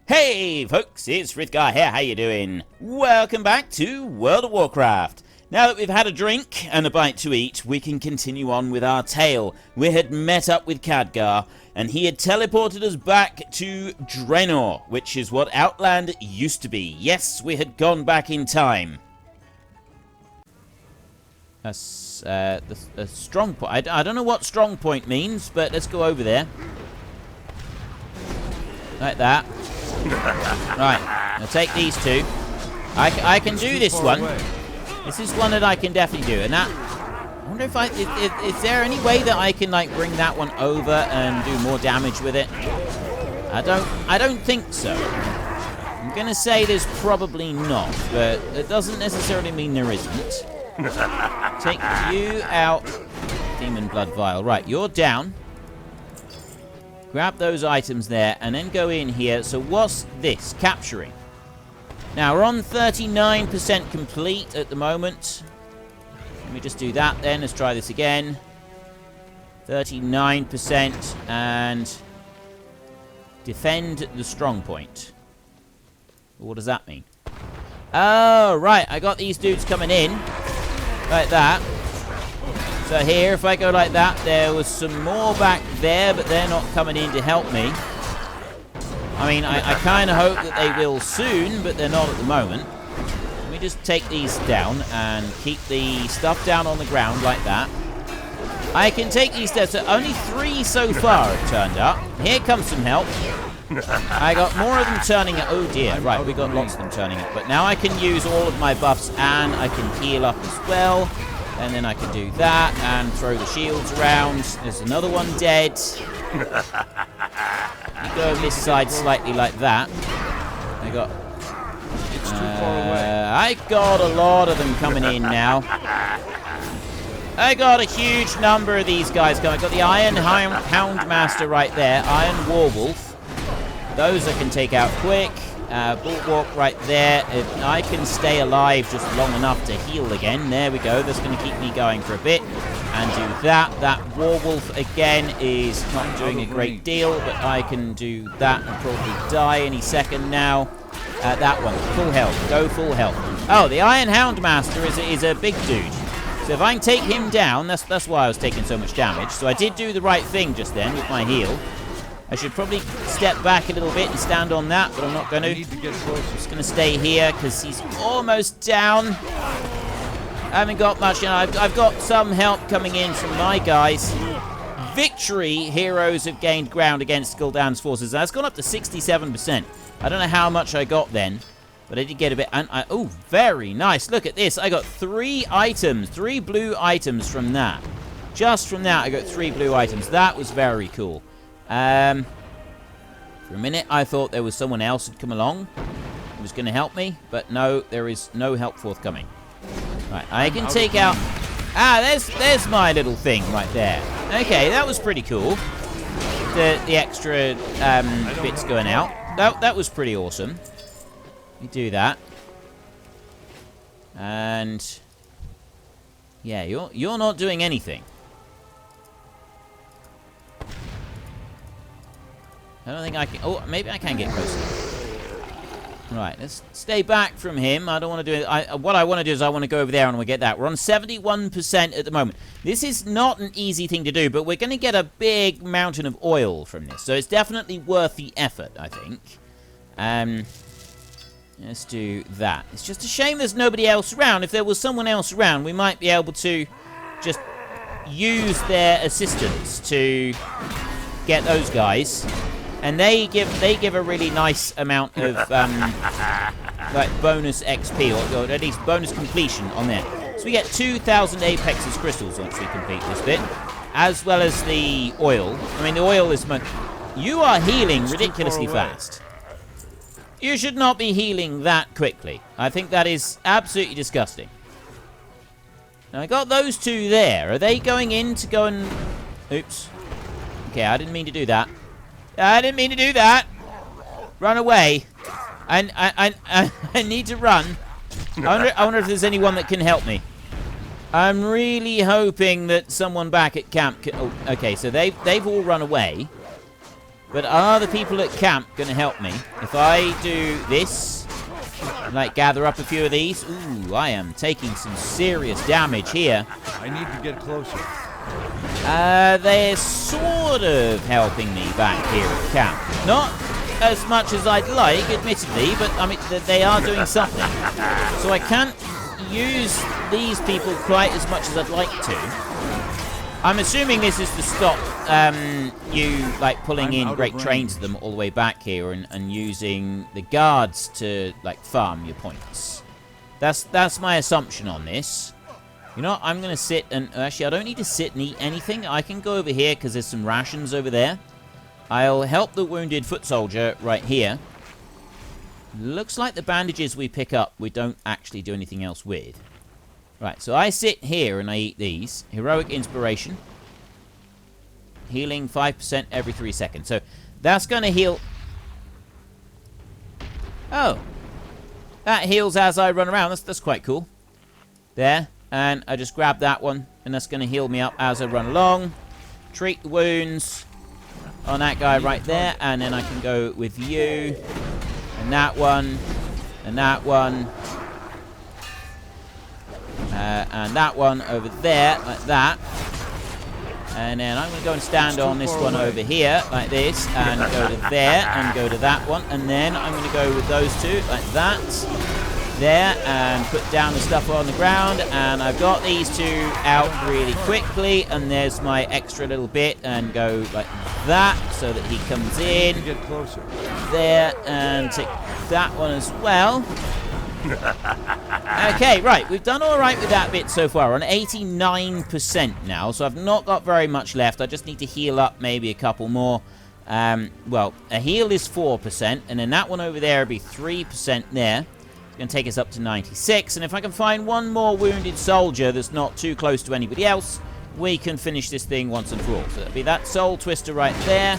Hey folks, it's Frith Guy here, how you doing? Welcome back to World of Warcraft. Now that we've had a drink and a bite to eat, we can continue on with our tale. We had met up with Khadgar, and he had teleported us back to Draenor, which is what Outland used to be. Yes, we had gone back in time. A strong point. I don't know what strong point means, but let's go over there. Like that. Right, I'll take these two. I can do this one. This is one that I can definitely do. And that, I wonder if is there any way that I can like bring that one over and do more damage with it? I don't think so. I'm gonna say there's probably not, but it doesn't necessarily mean there isn't. Take you out. Demon Blood Vial. Right, you're down. Grab those items there, and then go in here. So what's this? Capturing. Now, we're on 39% complete at the moment. Let me just do that then. Let's try this again. 39%, and defend the strong point. What does that mean? Oh, right. I got these dudes coming in. Like that. So here, if I go like that, there was some more back there, but they're not coming in to help me. I mean, I kind of hope that they will soon, but they're not at the moment. Let me just take these down and keep the stuff down on the ground like that. I can take these down. So only 3 so far have turned up. Here comes some help. I got more of them turning up. Oh dear, right, we got lots of them turning up. But now I can use all of my buffs and I can heal up as well. And then I can do that and throw the shields around. There's another one dead. You go this side slightly like that. I got... It's too far away. I got a lot of them coming in now. I got a huge number of these guys coming. I got the Iron Houndmaster right there. Iron Warwolf. Those I can take out quick. Bulwark right there. If I can stay alive just long enough to heal again. There we go. That's going to keep me going for a bit. And do that. That Warwolf again is not doing a great deal, but I can do that and probably die any second now. That one. Full health. Go full health. Oh, the Iron Houndmaster is a big dude. So if I can take him down, that's why I was taking so much damage. So I did do the right thing just then with my heal. I should probably step back a little bit and stand on that, but I'm not going to. I'm just going to stay here because he's almost down. I haven't got much. You know, I've got some help coming in from my guys. Victory, heroes have gained ground against Gul'dan's forces. That's gone up to 67%. I don't know how much I got then, but I did get a bit. And oh, very nice. Look at this. I got 3 items, 3 blue items from that. Just from that, I got 3 blue items. That was very cool. For a minute, I thought there was someone else who'd come along who was going to help me, but no, there is no help forthcoming. Right, I can take out... Ah, there's my little thing right there. Okay, that was pretty cool. The extra bits going out. That was pretty awesome. Let me do that. And... yeah, you're not doing anything. I don't think I can... oh, maybe I can get closer. Right, let's stay back from him. I don't want to do it. What I want to do is I want to go over there and we'll get that. We're on 71% at the moment. This is not an easy thing to do, but we're going to get a big mountain of oil from this. So it's definitely worth the effort, I think. Let's do that. It's just a shame there's nobody else around. If there was someone else around, we might be able to just use their assistance to get those guys. And they give a really nice amount of like bonus XP or at least bonus completion on there. So we get 2,000 Apex's crystals once we complete this bit, as well as the oil. I mean, the oil is you are healing ridiculously fast. You should not be healing that quickly. I think that is absolutely disgusting. Now I got those 2 there. Are they going in to go and... oops. Okay, I didn't mean to do that. I didn't mean to do that. Run away. I need to run. I wonder if there's anyone that can help me. I'm really hoping that someone back at camp can... oh, okay, so they've all run away. But are the people at camp going to help me? If I do this, like gather up a few of these, ooh, I am taking some serious damage here. I need to get closer. They're sort of helping me back here at camp. Not as much as I'd like, admittedly, but I mean, they are doing something. So I can't use these people quite as much as I'd like to. I'm assuming this is to stop you, like, pulling in great trains of them all the way back here and using the guards to, like, farm your points. That's my assumption on this. You know what? I'm going to sit and... Actually, I don't need to sit and eat anything. I can go over here because there's some rations over there. I'll help the wounded foot soldier right here. Looks like the bandages we pick up, we don't actually do anything else with. Right, so I sit here and I eat these. Heroic Inspiration. Healing 5% every 3 seconds. So that's going to heal... Oh. That heals as I run around. That's quite cool. There. And I just grab that one, and that's going to heal me up as I run along. Treat the wounds on that guy right there, and then I can go with you, and that one, and that one, and that one over there, like that. And then I'm going to go and stand on this one over here, like this, and go to there, and go to that one, and then I'm going to go with those two, like that. There, and put down the stuff on the ground, and I've got these two out really quickly, and there's my extra little bit, and go like that so that he comes in. Get closer. There, and take that one as well. Okay, right, we've done all right with that bit so far. We're on 89% now, so I've not got very much left. I just need to heal up maybe a couple more. Well, a heal is 4%, and then that one over there will be 3% there. Going to take us up to 96, and if I can find one more wounded soldier that's not too close to anybody else, we can finish this thing once and for all. So that'll be that soul twister right there.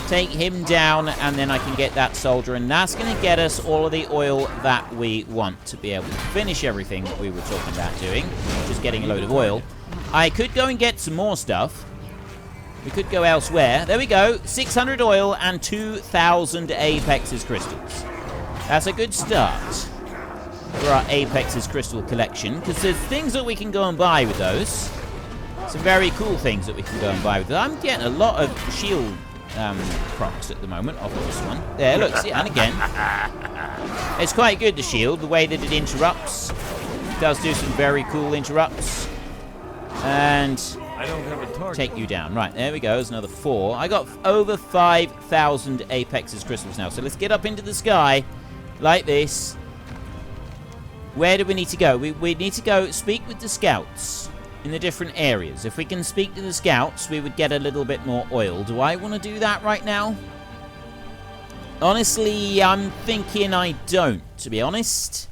Take him down, and then I can get that soldier, and that's going to get us all of the oil that we want to be able to finish everything that we were talking about doing, just getting a load of oil. I could go and get some more stuff. We could go elsewhere. There we go. 600 oil and 2,000 Apex's crystals. That's a good start for our Apex's crystal collection, because there's things that we can go and buy with those. Some very cool things that we can go and buy with those. I'm getting a lot of shield procs at the moment off of this one. There, look, see, and again. It's quite good, the shield, the way that it interrupts. It does do some very cool interrupts. And I don't have a target. Take you down. Right, there we go. There's another 4. I got over 5,000 Apex's crystals now. So let's get up into the sky like this. Where do we need to go? We need to go speak with the scouts in the different areas. If we can speak to the scouts, we would get a little bit more oil. Do I want to do that right now? Honestly, I'm thinking I don't, to be honest.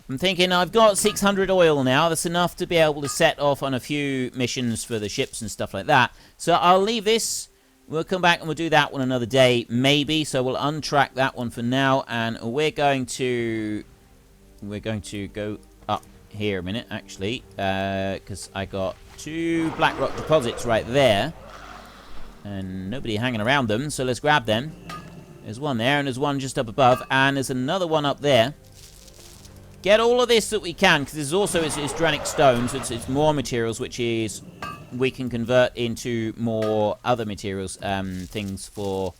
I'm thinking I've got 600 oil now. That's enough to be able to set off on a few missions for the ships and stuff like that. So I'll leave this. We'll come back and we'll do that one another day, maybe. So we'll untrack that one for now, and we're going to go up here a minute, actually, because I got 2 black rock deposits right there, and nobody hanging around them, so let's grab them. There's one there, and there's one just up above, and there's another one up there. Get all of this that we can, because there's also it's Dranic stone, so it's more materials, which is we can convert into more other materials, things for...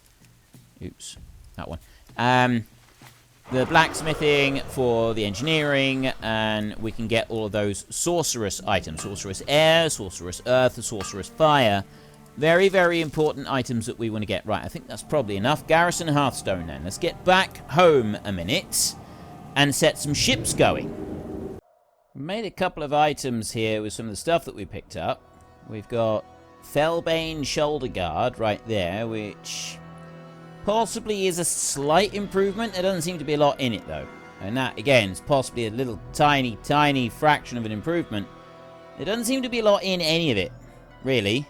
Oops, that one. The blacksmithing, for the engineering, and we can get all of those sorceress items. Sorceress air, sorceress earth, sorceress fire. Very, very important items that we want to get. Right, I think that's probably enough. Garrison Hearthstone then. Let's get back home a minute and set some ships going. We made a couple of items here with some of the stuff that we picked up. We've got Felbane Shoulder Guard right there, which... possibly is a slight improvement. There doesn't seem to be a lot in it, though. And that, again, is possibly a little tiny, tiny fraction of an improvement. There doesn't seem to be a lot in any of it, really.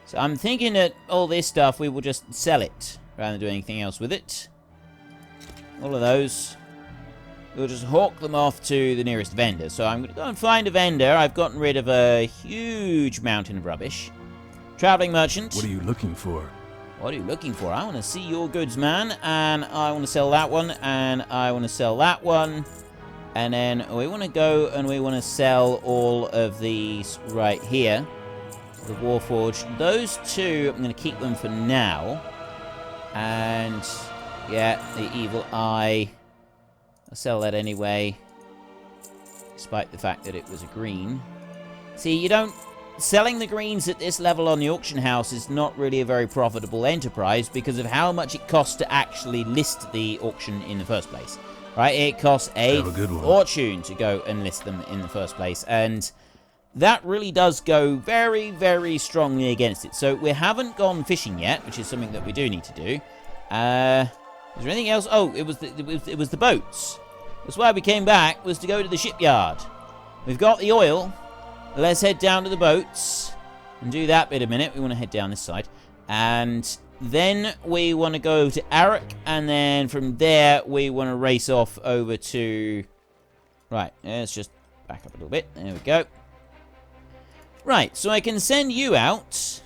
So I'm thinking that all this stuff, we will just sell it, rather than do anything else with it. All of those. We'll just hawk them off to the nearest vendor. So I'm going to go and find a vendor. I've gotten rid of a huge mountain of rubbish. Traveling merchant. What are you looking for? What are you looking for? I want to see your goods, man. And I want to sell that one. And I want to sell that one. And then we want to go and we want to sell all of these right here. The Warforged. Those two, I'm going to keep them for now. And, yeah, the Evil Eye. I'll sell that anyway. Despite the fact that it was a green. See, you don't... Selling the greens at this level on the auction house is not really a very profitable enterprise because of how much it costs to actually list the auction in the first place. Right? It costs a fortune to go and list them in the first place. And that really does go very, very strongly against it. So we haven't gone fishing yet, which is something that we do need to do. Is there anything else? Oh, it was the boats. That's why we came back, was to go to the shipyard. We've got the oil. Let's head down to the boats and do that bit a minute. We want to head down this side. And then we want to go to Arak. And then from there, we want to race off over to... Right, let's just back up a little bit. There we go. Right, so I can send you out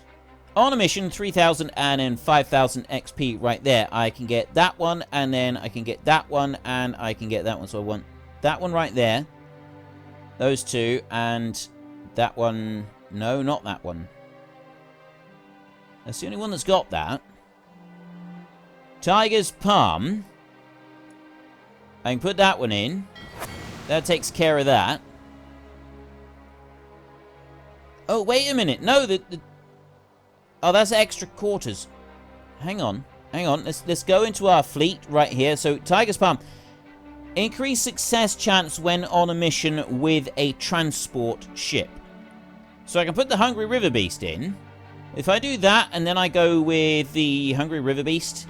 on a mission, 3,000 and then 5,000 XP right there. I can get that one, and then I can get that one, and I can get that one. So I want that one right there. Those two, and... That one... No, not that one. That's the only one that's got that. Tiger's Palm. I can put that one in. That takes care of that. Oh, wait a minute. No, Oh, that's extra quarters. Hang on. Hang on. Let's go into our fleet right here. So, Tiger's Palm. Increase success chance when on a mission with a transport ship. So I can put the Hungry River Beast in. If I do that, and then I go with the Hungry River Beast,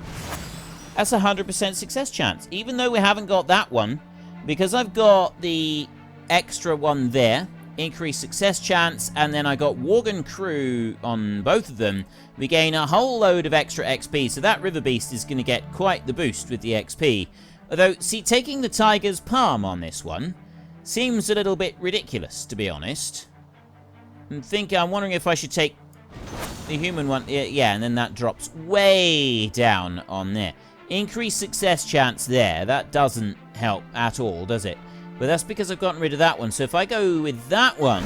that's a 100% success chance. Even though we haven't got that one, because I've got the extra one there, increased success chance, and then I got Worgen Crew on both of them, we gain a whole load of extra XP. So that River Beast is going to get quite the boost with the XP. Although, see, taking the Tiger's Palm on this one seems a little bit ridiculous, to be honest. I'm wondering if I should take the human one. Yeah, and then that drops way down on there. Increased success chance there. That doesn't help at all, does it? But that's because I've gotten rid of that one. So if I go with that one,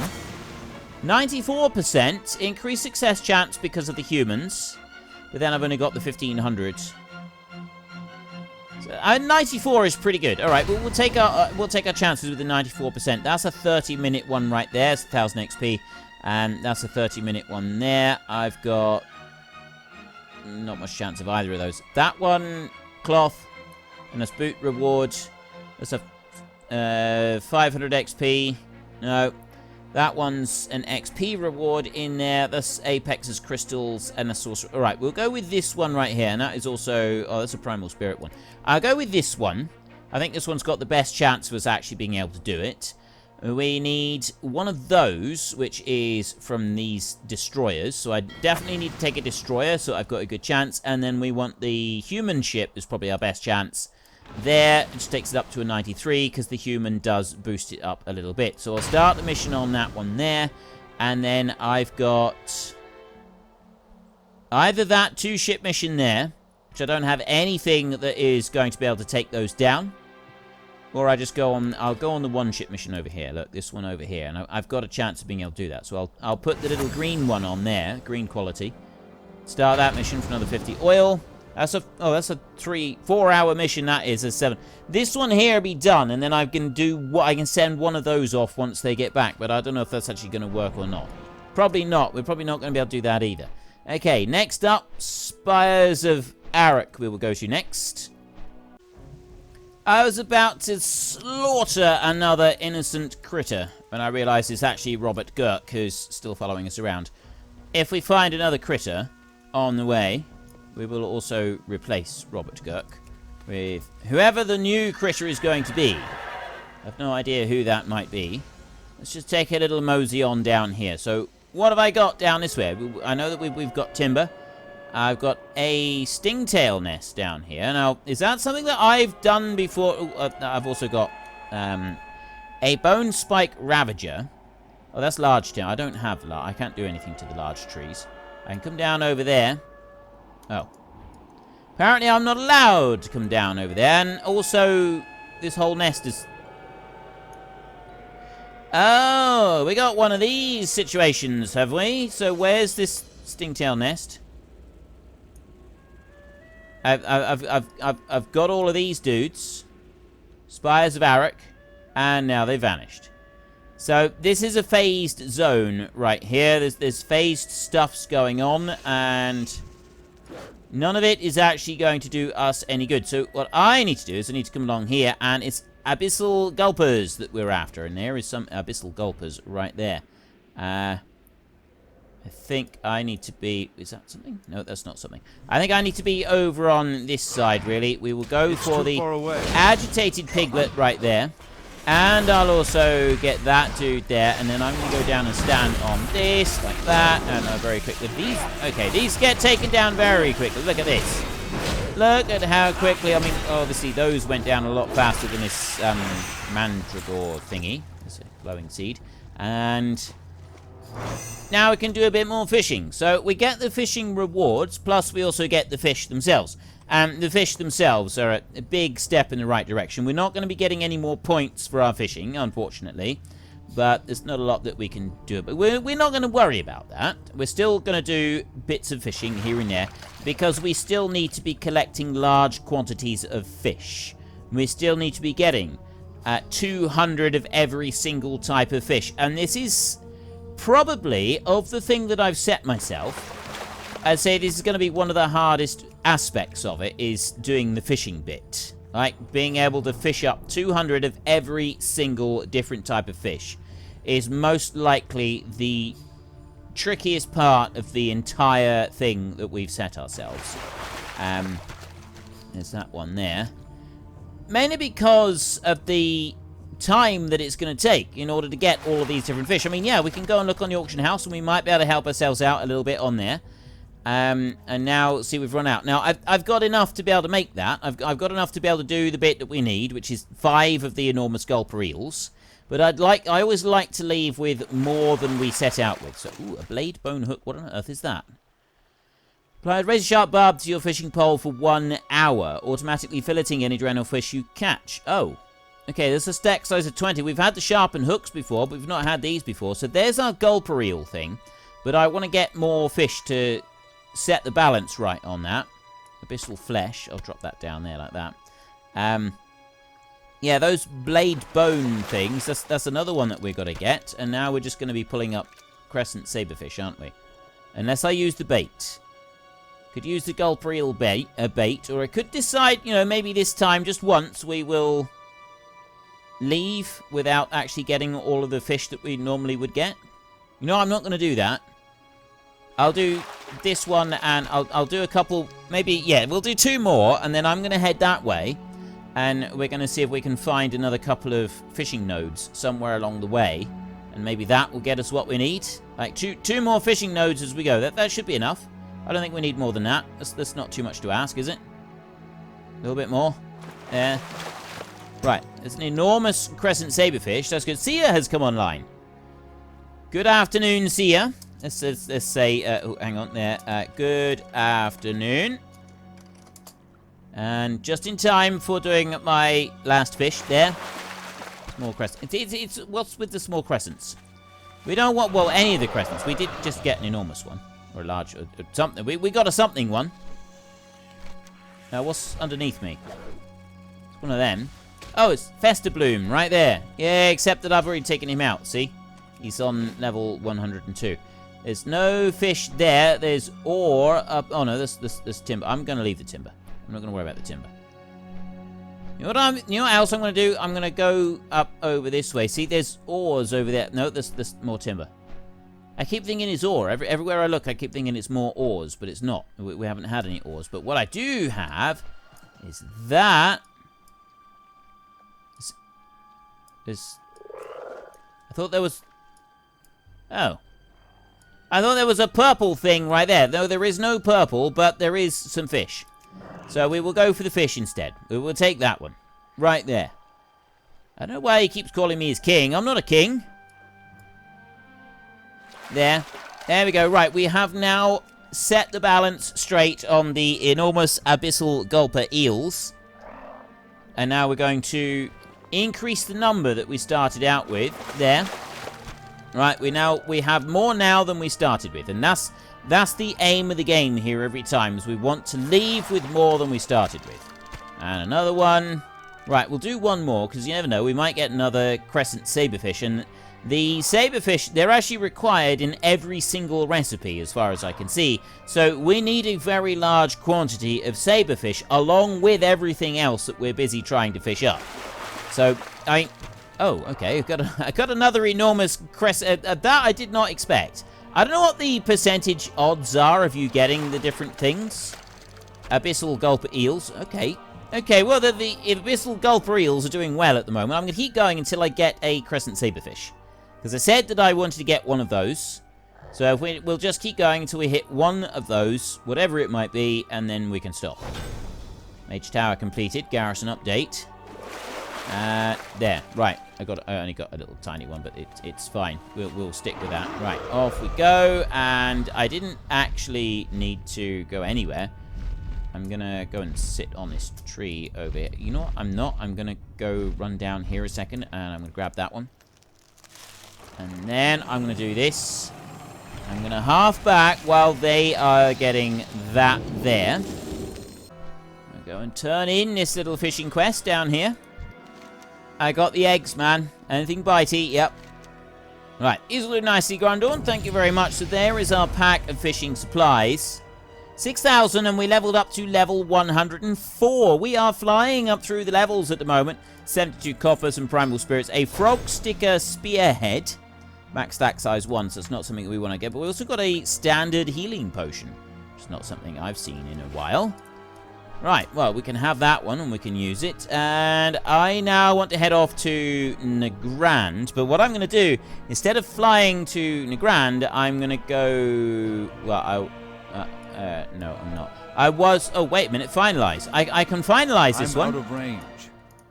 94% increased success chance because of the humans. But then I've only got the 1,500. So, 94 is pretty good. All right, well, we'll take our chances with the 94%. That's a 30-minute one right there. It's 1,000 XP. And that's a 30-minute one there. I've got not much chance of either of those. That one, cloth, and that's boot reward. That's a 500 XP. No, that one's an XP reward in there. That's Apex's crystals and a sorcerer. All right, we'll go with this one right here. And that is also... Oh, that's a primal spirit one. I'll go with this one. I think this one's got the best chance of us actually being able to do it. We need one of those, which is from these destroyers. So I definitely need to take a destroyer, so I've got a good chance. And then we want the human ship, is probably our best chance. There, which takes it up to a 93, because the human does boost it up a little bit. So I'll start the mission on that one there. And then I've got either that 2-ship mission there, which I don't have anything that is going to be able to take those down. Or I just go on, I'll go on the 1-ship mission over here. Look, this one over here. And I've got a chance of being able to do that. So I'll put the little green one on there. Green quality. Start that mission for another 50 oil. That's a 4-hour mission. That is a 7. This one here be done. And then I can I can send one of those off once they get back. But I don't know if that's actually going to work or not. Probably not. We're probably not going to be able to do that either. Okay, next up. Spires of Arak we will go to next. I was about to slaughter another innocent critter when I realised it's actually Robert Gurk who's still following us around. If we find another critter on the way, we will also replace Robert Gurk with whoever the new critter is going to be. I have no idea who that might be. Let's just take a little mosey on down here. So, what have I got down this way? I know that we've got timber. I've got a stingtail nest down here. Now, is that something that I've done before? I've also got a bone spike ravager. Oh, that's large timber. I don't have I can't do anything to the large trees. I can come down over there. Oh. Apparently I'm not allowed to come down over there. And also, this whole nest is... Oh, we got one of these situations, have we? So where's this stingtail nest? I've got all of these dudes. Spires of Arak. And now they vanished. So this is a phased zone right here. There's phased stuffs going on. And none of it is actually going to do us any good. So what I need to do is I need to come along here. And it's abyssal gulpers that we're after. And there is some abyssal gulpers right there. I think I need to be... Is that something? No, that's not something. I think I need to be over on this side, really. We will go for the agitated piglet right there. And I'll also get that dude there. And then I'm going to go down and stand on this, like that. And very quickly. These get taken down very quickly. Look at this. Look at how quickly... I mean, obviously, those went down a lot faster than this mandragore thingy. It's a glowing seed. And... now we can do a bit more fishing. So we get the fishing rewards, plus we also get the fish themselves. And the fish themselves are a big step in the right direction. We're not going to be getting any more points for our fishing, unfortunately. But there's not a lot that we can do. But we're not going to worry about that. We're still going to do bits of fishing here and there. Because we still need to be collecting large quantities of fish. We still need to be getting 200 of every single type of fish. And this is... probably, of the thing that I've set myself, I'd say this is going to be one of the hardest aspects of it, is doing the fishing bit. Like, being able to fish up 200 of every single different type of fish is most likely the trickiest part of the entire thing that we've set ourselves. There's that one there. Mainly because of the... time that it's going to take in order to get all of these different fish. I mean, yeah, we can go and look on the auction house and we might be able to help ourselves out a little bit on there. And now, see, we've run out. Now, I've got enough to be able to make that. I've got enough to be able to do the bit that we need, which is 5 of the enormous gulper eels. But I always like to leave with more than we set out with. So, ooh, a blade bone hook. What on earth is that? Apply a razor-sharp barb to your fishing pole for 1 hour, automatically filleting any Terenas fish you catch. Oh. Okay, there's a stack size of 20. We've had the sharpened hooks before, but we've not had these before. So there's our gulper eel thing. But I want to get more fish to set the balance right on that. Abyssal flesh. I'll drop that down there like that. Yeah, those blade bone things, that's another one that we've got to get. And now we're just going to be pulling up crescent saberfish, aren't we? Unless I use the bait. Could use the gulper eel bait, or I could decide, you know, maybe this time, just once, we will... leave without actually getting all of the fish that we normally would get. You know, I'm not going to do that. I'll do this one, and I'll do a couple, maybe, yeah, we'll do 2 more, and then I'm going to head that way, and we're going to see if we can find another couple of fishing nodes somewhere along the way, and maybe that will get us what we need. Like, two more fishing nodes as we go. That should be enough. I don't think we need more than that. That's not too much to ask, is it? A little bit more. Yeah. Right, there's an enormous crescent saberfish. That's good. Sia has come online. Good afternoon, Sia. Let's say, oh, hang on there. Good afternoon. And just in time for doing my last fish there. Small crescent. It's what's with the small crescents? We don't want, well, any of the crescents. We did just get an enormous one. Or a large, or something. We got a something one. Now, what's underneath me? It's one of them. Oh, it's Festa Bloom, right there. Yeah, except that I've already taken him out, see? He's on level 102. There's no fish there. There's ore up... oh, no, there's timber. I'm going to leave the timber. I'm not going to worry about the timber. You know what else I'm going to do? I'm going to go up over this way. See, there's ores over there. No, there's more timber. I keep thinking it's ore. Everywhere I look, I keep thinking it's more ores, but it's not. We haven't had any ores. But what I do have is that... I thought there was... oh. I thought there was a purple thing right there. No, there is no purple, but there is some fish. So we will go for the fish instead. We will take that one. Right there. I don't know why he keeps calling me his king. I'm not a king. There. There we go. Right, we have now set the balance straight on the enormous abyssal gulper eels. And now we're going to increase the number that we started out with. There. Right, we have more now than we started with. And that's the aim of the game here every time, is we want to leave with more than we started with. And another one. Right, we'll do one more, because you never know, we might get another crescent saberfish. And the saberfish, they're actually required in every single recipe, as far as I can see. So we need a very large quantity of saberfish, along with everything else that we're busy trying to fish up. So, oh, okay, I got another enormous crescent. That I did not expect. I don't know what the percentage odds are of you getting the different things. Abyssal gulper eels, okay. Okay, well, the abyssal gulper eels are doing well at the moment. I'm going to keep going until I get a crescent saberfish. Because I said that I wanted to get one of those. So we'll just keep going until we hit one of those, whatever it might be, and then we can stop. Mage Tower completed. Garrison update. There. Right. I only got a little tiny one, but it's fine. We'll stick with that. Right. Off we go. And I didn't actually need to go anywhere. I'm gonna go and sit on this tree over here. You know what? I'm not. I'm gonna go run down here a second, and I'm gonna grab that one. And then I'm gonna do this. I'm gonna half back while they are getting that there. I'm gonna go and turn in this little fishing quest down here. I got the eggs, man. Anything bitey? Yep. Right. These will do nicely, Grundorn. Thank you very much. So there is our pack of fishing supplies. 6,000, and we leveled up to level 104. We are flying up through the levels at the moment. 72 copper, some primal spirits, a frog sticker spearhead. Max stack size 1, so it's not something that we want to get. But we also got a standard healing potion, which is not something I've seen in a while. Right, well, we can have that one, and we can use it. And I now want to head off to Nagrand. But what I'm going to do, instead of flying to Nagrand, I'm going to go... Well, no, I'm not. Oh, wait a minute. Finalize. I can finalize this one. I'm out of range.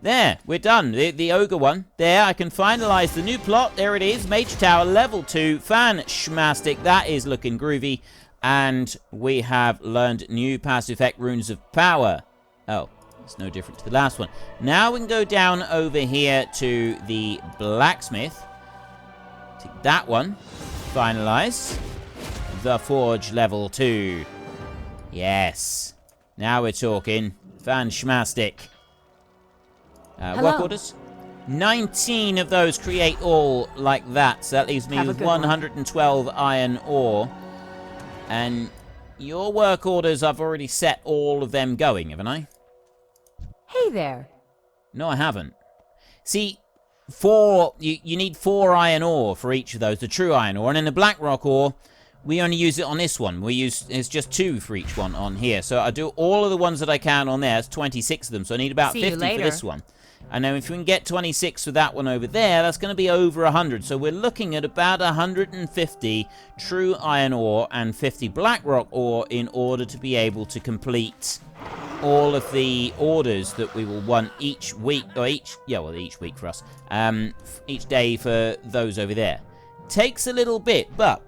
There. We're done. The ogre one. There. I can finalize the new plot. There it is. Mage Tower level 2. Fan-schmastic. That is looking groovy. And we have learned new passive effect runes of power. Oh, it's no different to the last one. Now we can go down over here to the blacksmith. Take that one. Finalize. The Forge level 2. Yes. Now we're talking. Fan-schmastic. Work orders. 19 of those create all like that. So that leaves me with 112 iron ore. And your work orders, I've already set all of them going, haven't I? Hey there. No, I haven't. See, you need 4 iron ore for each of those, the true iron ore. And in the black rock ore, we only use it on this one. It's just 2 for each one on here. So I do all of the ones that I can on there. It's 26 of them. So I need about 50 for this one. And then if we can get 26 for that one over there, that's going to be over 100. So we're looking at about 150 true iron ore and 50 black rock ore in order to be able to complete all of the orders that we will want each week, or each week for us, each day for those over there. Takes a little bit, but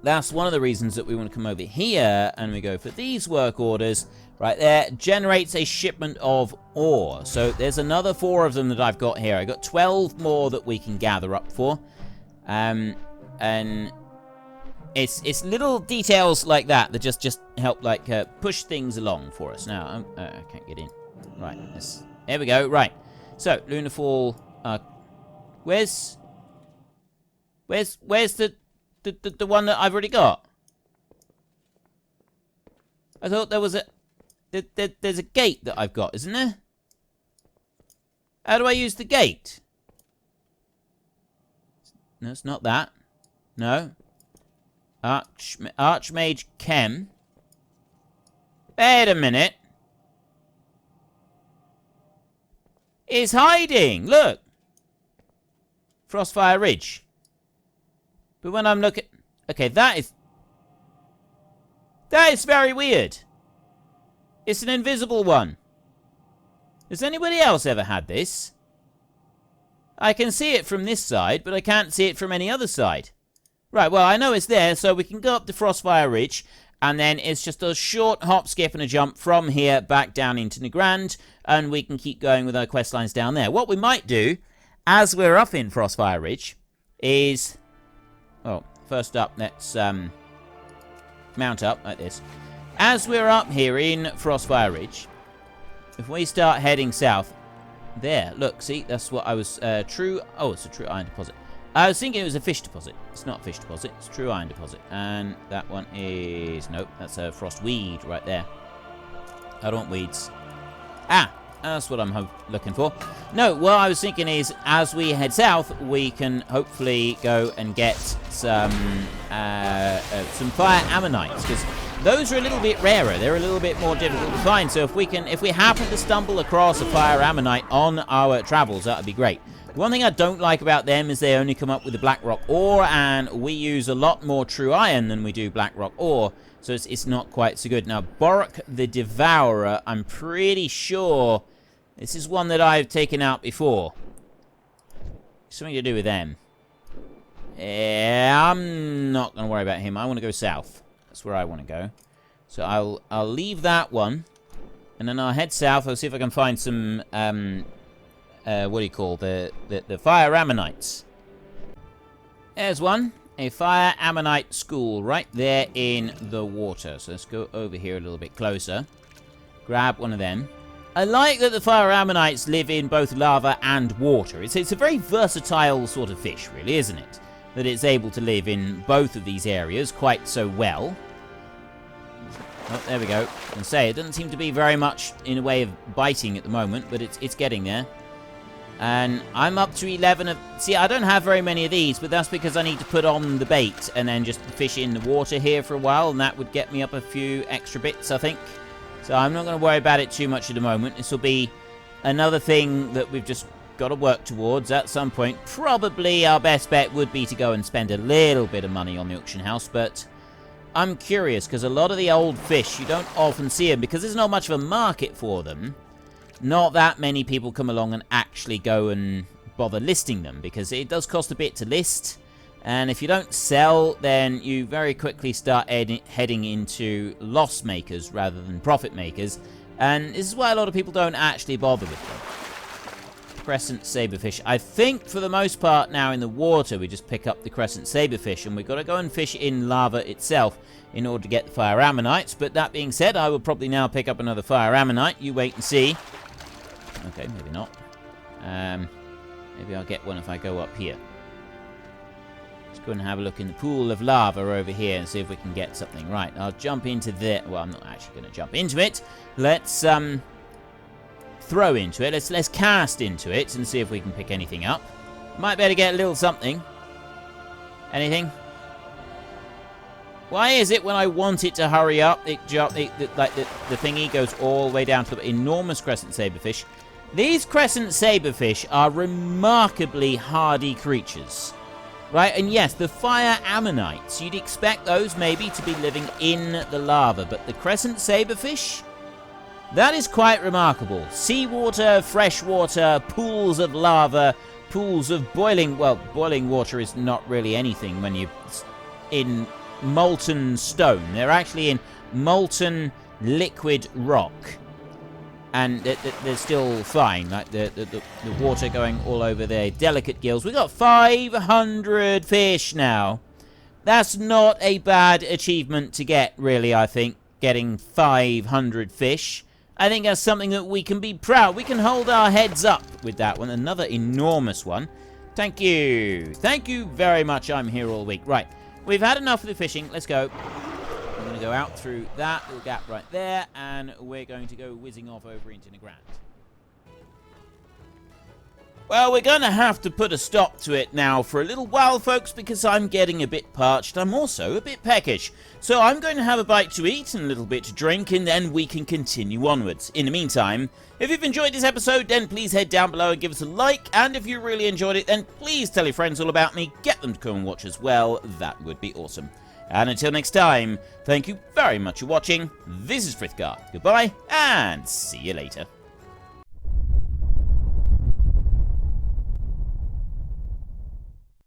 that's one of the reasons that we want to come over here and we go for these work orders. Right there, generates a shipment of ore. So there's another 4 of them that I've got here. I got 12 more that we can gather up for. And it's little details like that just help push things along for us. Now, I can't get in. Right, there we go. Right. So, Lunarfall, where's the one that I've already got? I thought there was there's a gate that I've got, isn't there? How do I use the gate? No, it's not that. No. Archmage Chem. Wait a minute. It's hiding. Look. Frostfire Ridge. But when I'm looking... Okay, that is very weird. It's an invisible one. Has anybody else ever had this? I can see it from this side, but I can't see it from any other side. Right, well, I know it's there, so we can go up to Frostfire Ridge, And then it's just a short hop, skip, and a jump from here back down into Nagrand, and we can keep going with our quest lines down there. What we might do, as we're up in Frostfire Ridge, is... Well, first up, let's mount up like this. As we're up here in Frostfire Ridge, if we start heading south... There, look, see, that's what I was... true... Oh, it's a true iron deposit. I was thinking it was a fish deposit. It's not a fish deposit. It's a true iron deposit. And that one is... Nope, that's a frost weed right there. I don't want weeds. Ah, that's what I'm looking for. No, what I was thinking is, as we head south, we can hopefully go and get some fire ammonites, because those are a little bit rarer. They're a little bit more difficult to find. So if we happen to stumble across a fire ammonite on our travels, that would be great. One thing I don't like about them is they only come up with the black rock ore, and we use a lot more true iron than we do black rock ore, so it's not quite so good. Now, Murk the Devourer, I'm pretty sure this is one that I've taken out before. Something to do with them. Yeah, I'm not going to worry about him. I want to go south. That's where I want to go. So I'll leave that one, and then I'll head south. I'll see if I can find some... what do you call the fire ammonites? There's one. A fire ammonite school right there in the water. So let's go over here a little bit closer. Grab one of them. I like that the fire ammonites live in both lava and water. It's a very versatile sort of fish, really, isn't it? That it's able to live in both of these areas quite so well. Oh, there we go. I can say it doesn't seem to be very much in a way of biting at the moment, but it's getting there. And I'm up to 11 of... See, I don't have very many of these, but that's because I need to put on the bait and then just fish in the water here for a while, and that would get me up a few extra bits, I think. So I'm not going to worry about it too much at the moment. This will be another thing that we've just got to work towards at some point. Probably our best bet would be to go and spend a little bit of money on the auction house, but I'm curious, because a lot of the old fish, you don't often see them, because there's not much of a market for them. Not that many people come along and actually go and bother listing them, because it does cost a bit to list, and if you don't sell, then you very quickly start heading into loss makers rather than profit makers, and this is why a lot of people don't actually bother with them. Crescent saberfish. I think for the most part now in the water we just pick up the crescent saberfish, and we've got to go and fish in lava itself in order to get the fire ammonites. But that being said, I will probably now pick up another fire ammonite. You wait and see. Okay, maybe not. Maybe I'll get one if I go up here. Let's go and have a look in the pool of lava over here and see if we can get something. Right, I'll jump into there. Well, I'm not actually going to jump into it. Let's throw into it. Let's cast into it and see if we can pick anything up. Might be able to get a little something. Anything? Why is it when I want it to hurry up, the thingy goes all the way down to the enormous crescent saberfish? These crescent saberfish are remarkably hardy creatures, right? And yes, the fire ammonites, you'd expect those maybe to be living in the lava, but the crescent saberfish, that is quite remarkable. Seawater, freshwater, pools of lava, pools of boiling... Well, boiling water is not really anything when you're in molten stone. They're actually in molten liquid rock. And they're still fine, like the water going all over their delicate gills. We got 500 fish now. That's not a bad achievement to get, really, I think, getting 500 fish. I think that's something that we can be proud. We can hold our heads up with that one. Another enormous one. Thank you. Thank you very much. I'm here all week. Right, we've had enough of the fishing. Let's go. We're going to go out through that little gap right there, and we're going to go whizzing off over into Nagrand. Well, we're going to have to put a stop to it now for a little while, folks, because I'm getting a bit parched. I'm also a bit peckish. So I'm going to have a bite to eat and a little bit to drink, and then we can continue onwards. In the meantime, if you've enjoyed this episode, then please head down below and give us a like. And if you really enjoyed it, then please tell your friends all about me. Get them to come and watch as well. That would be awesome. And until next time, thank you very much for watching. This is Frith Guard. Goodbye, and see you later.